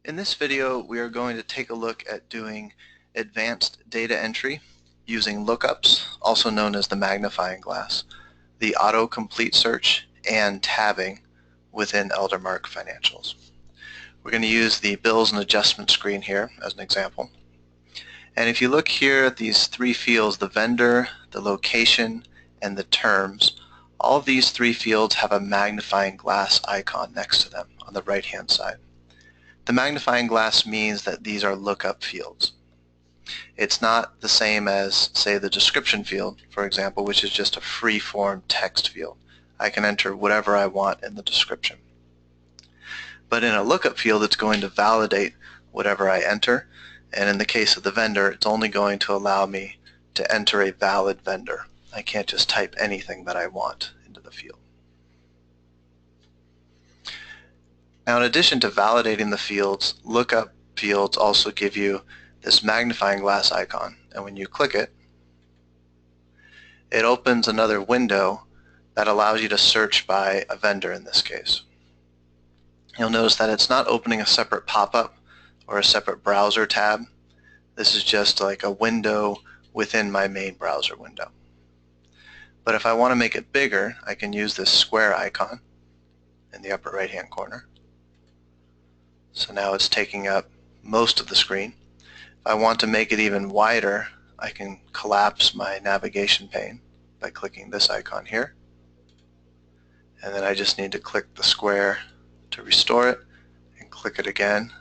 In this video, we are going to take a look at doing advanced data entry using lookups, also known as the magnifying glass, the autocomplete search, and tabbing within Eldermark Financials. We're going to use the bills and adjustment screen here as an example. And if you look here at these three fields, the vendor, the location, and the terms, all of these three fields have a magnifying glass icon next to them on the right-hand side. The magnifying glass means that these are lookup fields. It's not the same as, say, the description field, for example, which is just a free-form text field. I can enter whatever I want in the description. But in a lookup field, it's going to validate whatever I enter, and in the case of the vendor, it's only going to allow me to enter a valid vendor. I can't just type anything that I want into the field. Now, in addition to validating the fields, lookup fields also give you this magnifying glass icon, and when you click it, it opens another window that allows you to search by a vendor in this case. You'll notice that it's not opening a separate pop-up or a separate browser tab. This is just like a window within my main browser window. But if I want to make it bigger, I can use this square icon in the upper right-hand corner. So now it's taking up most of the screen. If I want to make it even wider, I can collapse my navigation pane by clicking this icon here. And then I just need to click the square to restore it and click it again.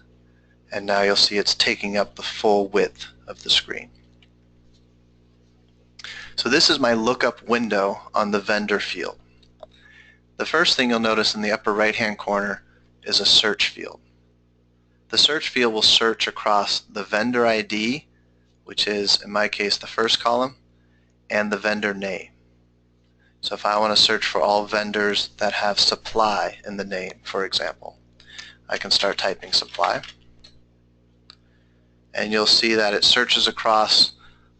And now you'll see it's taking up the full width of the screen. So this is my lookup window on the vendor field. The first thing you'll notice in the upper right-hand corner is a search field. The search field will search across the vendor ID, which is, in my case, the first column, and the vendor name. So if I want to search for all vendors that have supply in the name, for example, I can start typing supply. And you'll see that it searches across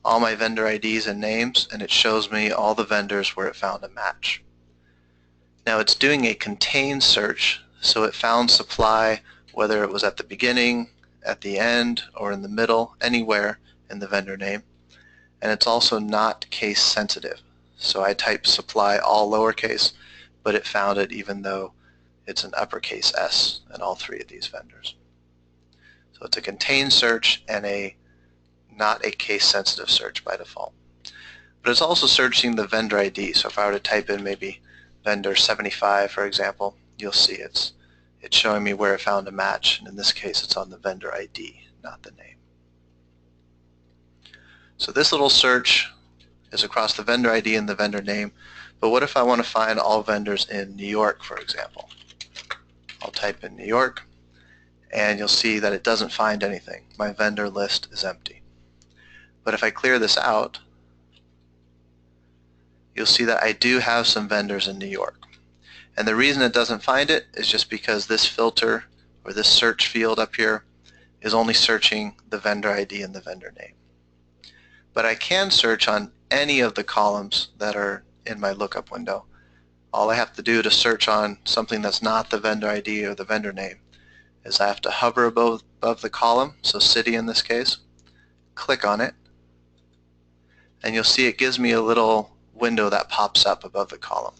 all my vendor IDs and names, and it shows me all the vendors where it found a match. Now it's doing a contain search, so it found supply whether it was at the beginning, at the end, or in the middle, anywhere in the vendor name. And it's also not case sensitive. So I type supply all lowercase, but it found it even though it's an uppercase S in all three of these vendors. So it's a contain search and not a case sensitive search by default. But it's also searching the vendor ID. So if I were to type in maybe vendor 75, for example, you'll see it's showing me where it found a match, and in this case it's on the vendor ID, not the name. So this little search is across the vendor ID and the vendor name, but what if I want to find all vendors in New York, for example? I'll type in New York, and you'll see that it doesn't find anything. My vendor list is empty. But if I clear this out, you'll see that I do have some vendors in New York. And the reason it doesn't find it is just because this filter or this search field up here is only searching the vendor ID and the vendor name. But I can search on any of the columns that are in my lookup window. All I have to do to search on something that's not the vendor ID or the vendor name is I have to hover above the column, so city in this case, click on it, and you'll see it gives me a little window that pops up above the column.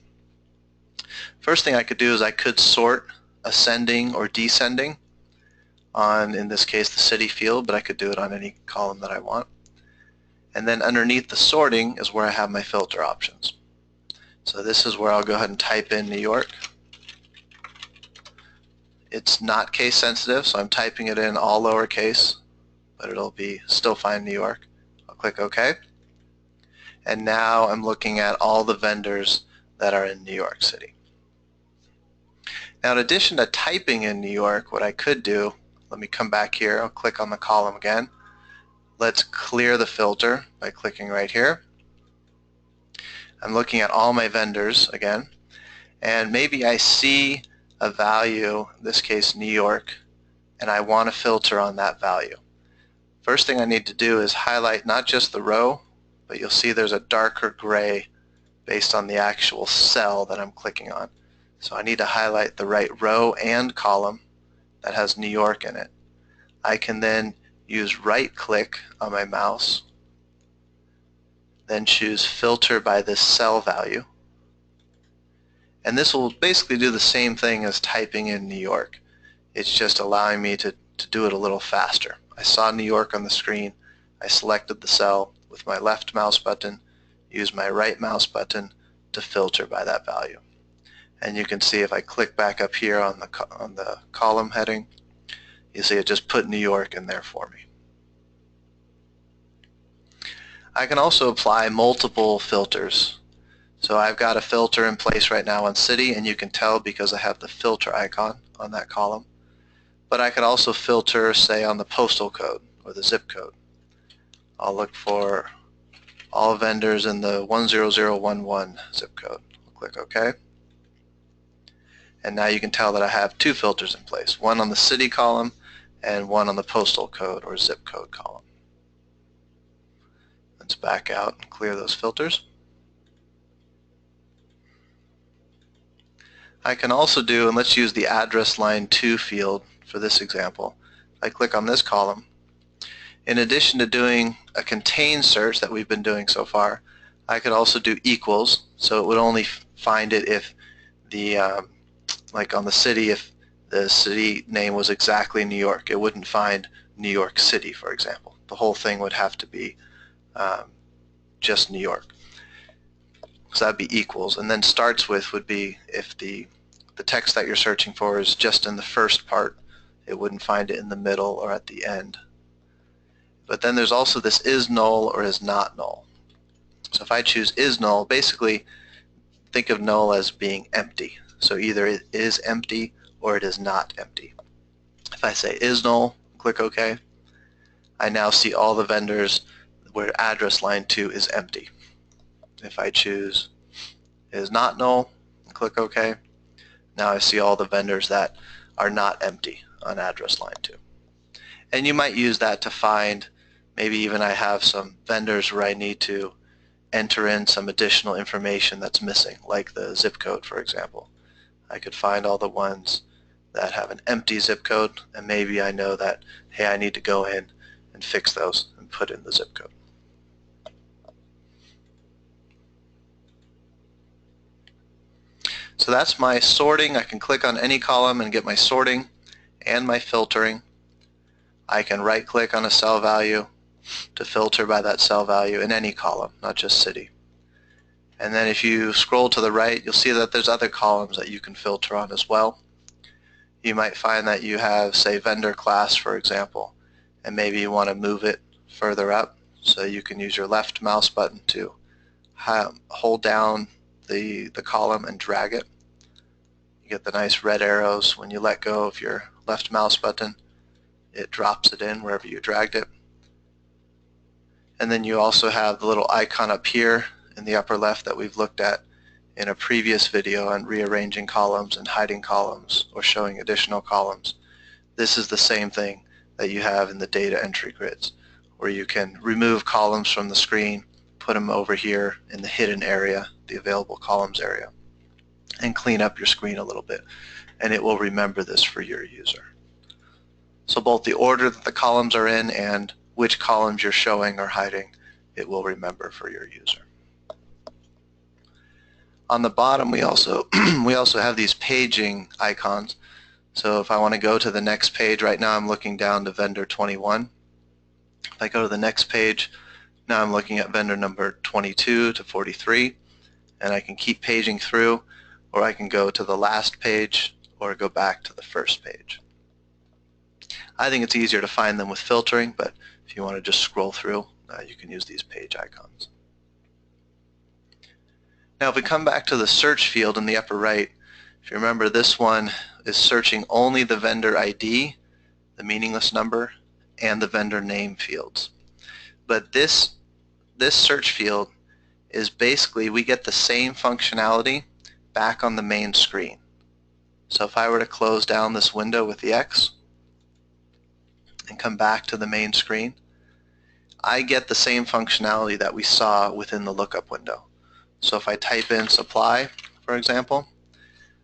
First thing I could do is I could sort ascending or descending on, in this case, the city field, but I could do it on any column that I want. And then underneath the sorting is where I have my filter options. So this is where I'll go ahead and type in New York. It's not case sensitive, so I'm typing it in all lowercase, but it'll be still find New York. I'll click OK. And now I'm looking at all the vendors that are in New York City. Now, in addition to typing in New York, what I could do, let me come back here, I'll click on the column again. Let's clear the filter by clicking right here. I'm looking at all my vendors again, and maybe I see a value, in this case New York, and I want to filter on that value. First thing I need to do is highlight not just the row, but you'll see there's a darker gray based on the actual cell that I'm clicking on. So I need to highlight the right row and column that has New York in it. I can then use right click on my mouse, then choose filter by this cell value. And this will basically do the same thing as typing in New York. It's just allowing me to do it a little faster. I saw New York on the screen. I selected the cell with my left mouse button, use my right mouse button to filter by that value. And you can see if I click back up here on the column heading, you see it just put New York in there for me. I can also apply multiple filters. So I've got a filter in place right now on city, and you can tell because I have the filter icon on that column. But I could also filter, say, on the postal code or the zip code. I'll look for all vendors in the 10011 zip code. I'll click OK. And now you can tell that I have two filters in place, one on the city column and one on the postal code or zip code column. Let's back out and clear those filters. I can also do, and let's use the address line 2 field for this example. I click on this column. In addition to doing a contain search that we've been doing so far, I could also do equals, so it would only find it if the, like on the city, if the city name was exactly New York. It wouldn't find New York City, for example. The whole thing would have to be just New York. So that'd be equals, and then starts with would be if the text that you're searching for is just in the first part, it wouldn't find it in the middle or at the end. But then there's also this is null or is not null. So if I choose is null, basically think of null as being empty. So either it is empty or it is not empty. If I say is null, click OK, I now see all the vendors where address line 2 is empty. If I choose is not null, click OK, now I see all the vendors that are not empty on address line 2. And you might use that to find, maybe even I have some vendors where I need to enter in some additional information that's missing, like the zip code, for example. I could find all the ones that have an empty zip code, and maybe I know that, hey, I need to go in and fix those and put in the zip code. So that's my sorting. I can click on any column and get my sorting and my filtering. I can right click on a cell value to filter by that cell value in any column, not just city. And then if you scroll to the right, you'll see that there's other columns that you can filter on as well. You might find that you have, say, vendor class, for example, and maybe you want to move it further up. So you can use your left mouse button to hold down the column and drag it. You get the nice red arrows. When you let go of your left mouse button, it drops it in wherever you dragged it. And then you also have the little icon up here in the upper left that we've looked at in a previous video on rearranging columns and hiding columns or showing additional columns. This is the same thing that you have in the data entry grids, where you can remove columns from the screen, put them over here in the hidden area, the available columns area, and clean up your screen a little bit, and it will remember this for your user. So both the order that the columns are in and which columns you're showing or hiding, it will remember for your user. On the bottom, we also have these paging icons. So if I want to go to the next page, right now I'm looking down to vendor 21. If I go to the next page, now I'm looking at vendor number 22 to 43, and I can keep paging through, or I can go to the last page or go back to the first page. I think it's easier to find them with filtering, but if you want to just scroll through, you can use these page icons. Now if we come back to the search field in the upper right, if you remember, this one is searching only the vendor ID, the meaningless number, and the vendor name fields. But this search field is basically, we get the same functionality back on the main screen. So if I were to close down this window with the X and come back to the main screen, I get the same functionality that we saw within the lookup window. So if I type in supply, for example,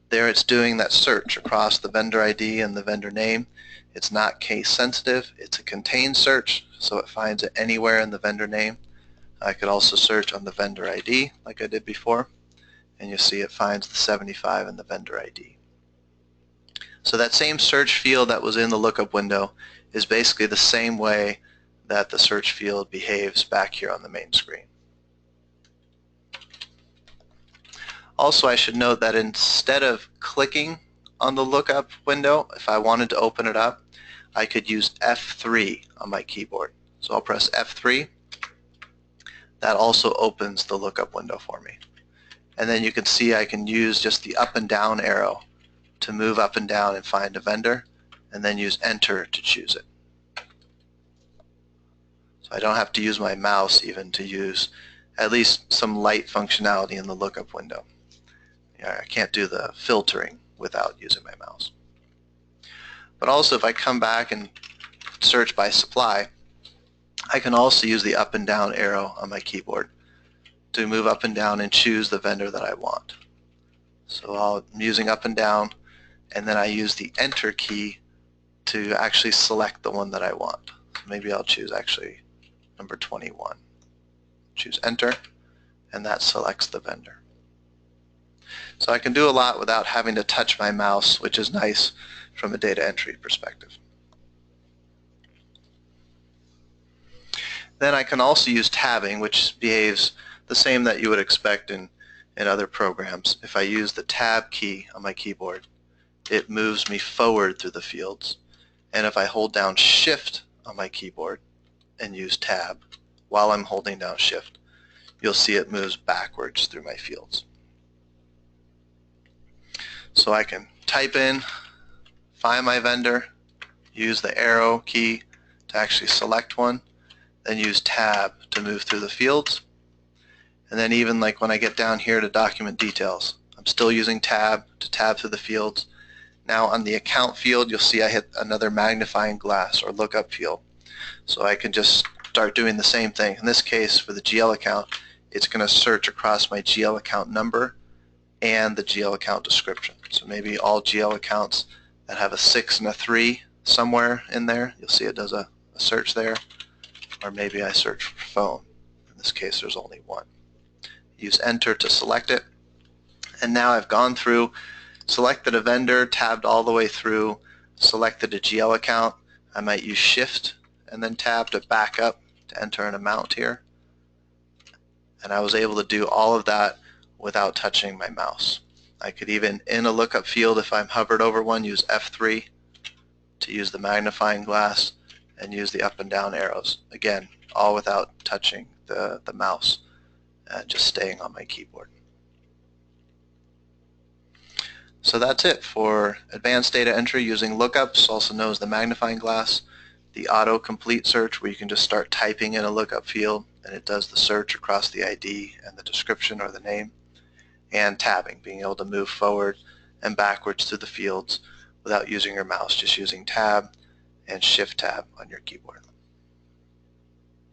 There it's doing that search across the vendor ID and the vendor name. It's not case sensitive. It's a contained search, so it finds it anywhere in the vendor name. I could also search on the vendor ID like I did before, and you see it finds the 75 in the vendor ID. So that same search field that was in the lookup window is basically the same way that the search field behaves back here on the main screen. Also, I should note that instead of clicking on the lookup window, if I wanted to open it up, I could use F3 on my keyboard. So I'll press F3. That also opens the lookup window for me. And then you can see I can use just the up and down arrow to move up and down and find a vendor, and then use Enter to choose it. So I don't have to use my mouse even to use at least some light functionality in the lookup window. I can't do the filtering without using my mouse. But also, if I come back and search by supply, I can also use the up and down arrow on my keyboard to move up and down and choose the vendor that I want. So I'm using up and down, and then I use the Enter key to actually select the one that I want. So maybe I'll choose actually number 21. Choose Enter, and that selects the vendor. So I can do a lot without having to touch my mouse, which is nice from a data entry perspective. Then I can also use tabbing, which behaves the same that you would expect in other programs. If I use the Tab key on my keyboard, it moves me forward through the fields. And if I hold down Shift on my keyboard and use Tab while I'm holding down Shift, you'll see it moves backwards through my fields. So I can type in, find my vendor, use the arrow key to actually select one, then use Tab to move through the fields. And then even like when I get down here to document details, I'm still using Tab to tab through the fields. Now on the account field, you'll see I hit another magnifying glass or lookup field. So I can just start doing the same thing. In this case, for the GL account, it's going to search across my GL account number and the GL account description. So maybe all GL accounts that have a 6 and a 3 somewhere in there, you'll see it does a search there. Or maybe I search for phone. In this case, there's only one. Use Enter to select it. And now I've gone through, selected a vendor, tabbed all the way through, selected a GL account. I might use Shift and then Tab to back up to enter an amount here. And I was able to do all of that without touching my mouse. I could even, in a lookup field, if I'm hovered over one, use F3 to use the magnifying glass and use the up and down arrows. Again, all without touching the mouse and just staying on my keyboard. So that's it for advanced data entry using lookups, also known as the magnifying glass, the autocomplete search where you can just start typing in a lookup field and it does the search across the ID and the description or the name, and tabbing, being able to move forward and backwards through the fields without using your mouse, just using Tab and Shift Tab on your keyboard.